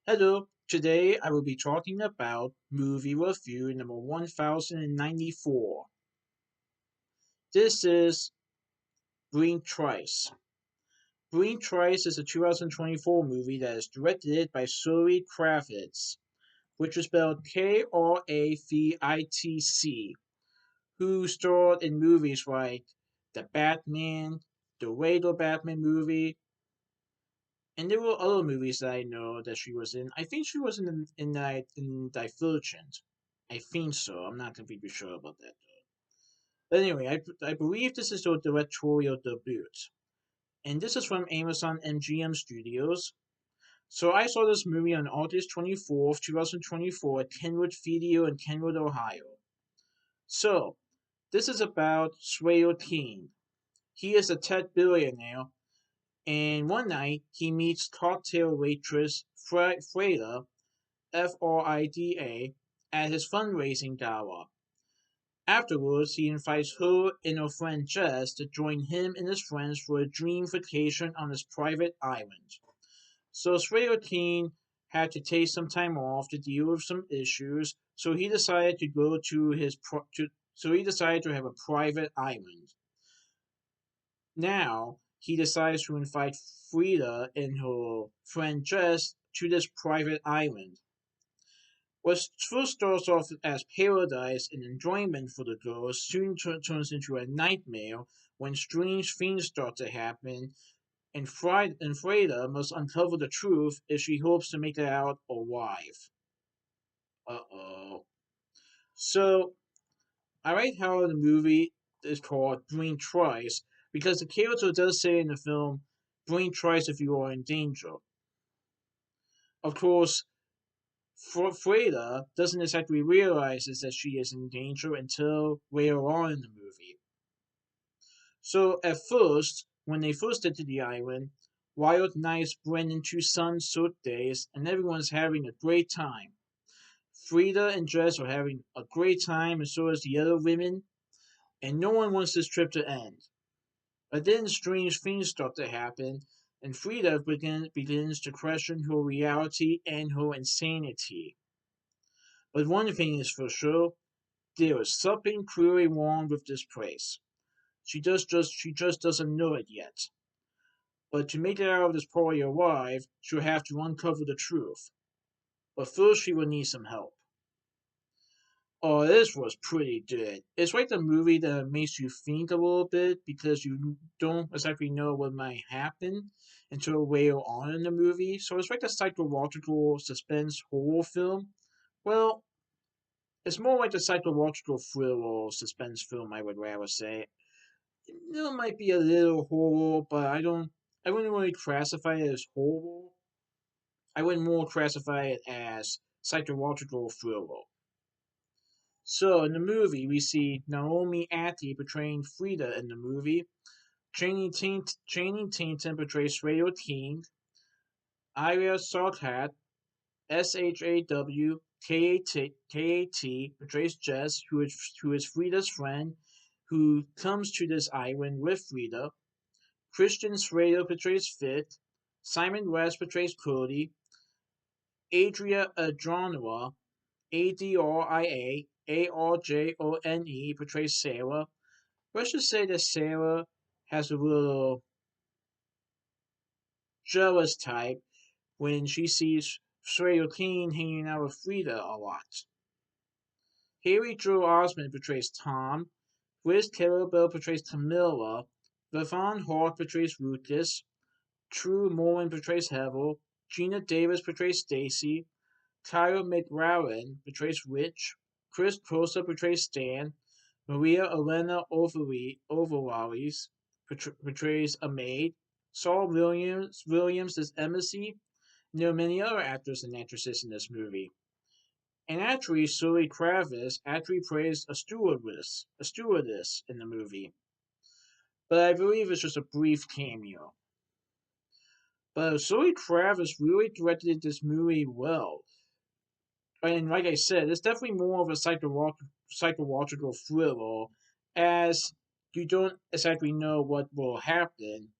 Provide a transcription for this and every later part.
Hello, today I will be talking about movie review number 1094. This is Green Trice. Green Trice is a 2024 movie that is directed by Zoe Kravitz, which is spelled Kravitc, who starred in movies like The Batman, the Lego Batman movie, and there were other movies that I know that she was in. I think she was in Divergent. I think so. I'm not completely sure about that. But anyway, I believe this is her directorial debut. And this is from Amazon MGM Studios. So I saw this movie on August 24th, 2024 at Kenwood Video in Kenwood, Ohio. So, this is about Swale King. He is a tech billionaire, and one night he meets cocktail waitress Freda, Frida, at his fundraising gala. Afterwards, he invites her and her friend Jess to join him and his friends for a dream vacation on his private island. So King had to take some time off to deal with some issues, so he decided to go to so he decided to have a private island. Now he decides to invite Frida and her friend Jess to this private island. What first starts off as paradise and enjoyment for the girls soon turns into a nightmare when strange things start to happen, and Freda must uncover the truth if she hopes to make it out alive. Uh-oh. So, I like how the movie is called Bring Twice, because the character does say in the film, bring twice if you are in danger. Of course, Freda doesn't exactly realize that she is in danger until later on in the movie. So at first, when they first get to the island, wild nights blend into sun-soaked days, and everyone's having a great time. Frida and Jess are having a great time, and so is the other women, and no one wants this trip to end. But then strange things start to happen, and Frida begins to question her reality and her insanity. But one thing is for sure, there is something clearly wrong with this place. She just doesn't know it yet. But to make it out of this party alive, she'll have to uncover the truth. But first she will need some help. Oh, this was pretty good. It's like the movie that makes you think a little bit because you don't exactly know what might happen until later on in the movie. So it's like a psychological suspense horror film. Well, it's more like a psychological thriller suspense film, I would rather say. There might be a little horror, but I wouldn't really classify it as horror. I would more classify it as psychological thriller. So in the movie, we see Naomi Atty portraying Frida in the movie. Channing Tatum portrays Radio Teen. Ira Sawkat, SHAWKAT, portrays Jess, who is Frida's friend, who comes to this island with Frida. Christian Slater portrays Fit. Simon West portrays Cody. Adria Adronua, Adria Arjone, portrays Sarah. Let's just say that Sarah has a little jealous type when she sees Slater King hanging out with Frida a lot. Harry Joe Osmond portrays Tom. Liz Bell portrays Camilla. Levon Hawke portrays Lucas. True Mullen portrays Heather. Gina Davis portrays Stacy. Tyler McLaren portrays Rich. Chris Kosa portrays Stan. Maria Elena Overwalis portrays a maid. Saul Williams is Embassy. And there are many other actors and actresses in this movie. And actually, Zoe Kravitz actually plays a stewardess in the movie. But I believe it's just a brief cameo. But Zoe Kravitz really directed this movie well. And like I said, it's definitely more of a psychological thriller, as you don't exactly know what will happen.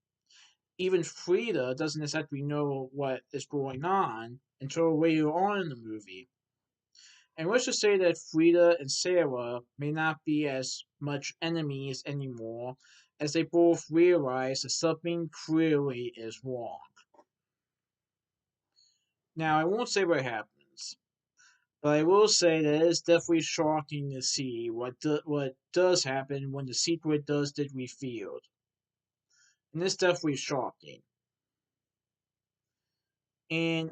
even Frida doesn't exactly know what is going on until later on in the movie. And let's just say that Frida and Sarah may not be as much enemies anymore, as they both realize that something clearly is wrong. Now, I won't say what happens, but I will say that it is definitely shocking to see what does happen when the secret does get revealed. And it's definitely shocking. And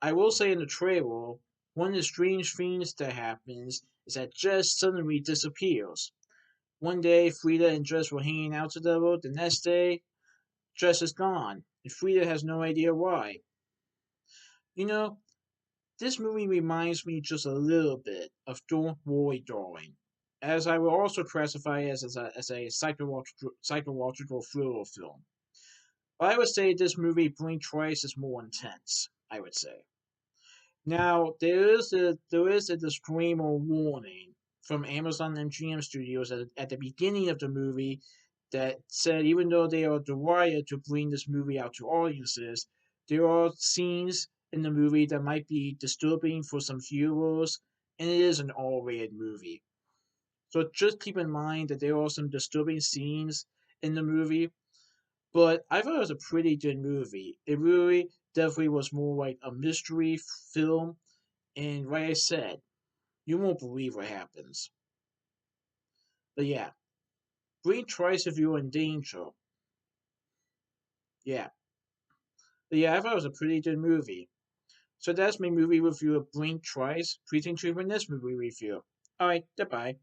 I will say in the trailer, one of the strange things that happens is that Jess suddenly disappears. One day, Frida and Jess were hanging out together. The next day, Jess is gone, and Frida has no idea why. You know, this movie reminds me just a little bit of Don't Worry, Darling, as I will also classify it as a psychological thriller film. But I would say this movie, Blink Twice, is more intense, I would say. Now, there is a disclaimer warning from Amazon MGM Studios at the beginning of the movie that said even though they are desired to bring this movie out to audiences, there are scenes in the movie that might be disturbing for some viewers, and it is an R-rated movie. So just keep in mind that there are some disturbing scenes in the movie, but I thought it was a pretty good movie. It really definitely was more like a mystery film, and like I said, you won't believe what happens. But yeah, blink twice if you're in danger. Yeah. But yeah, I thought it was a pretty good movie. So that's my movie review of Blink Twice. Please tune in for next movie review. Alright, goodbye.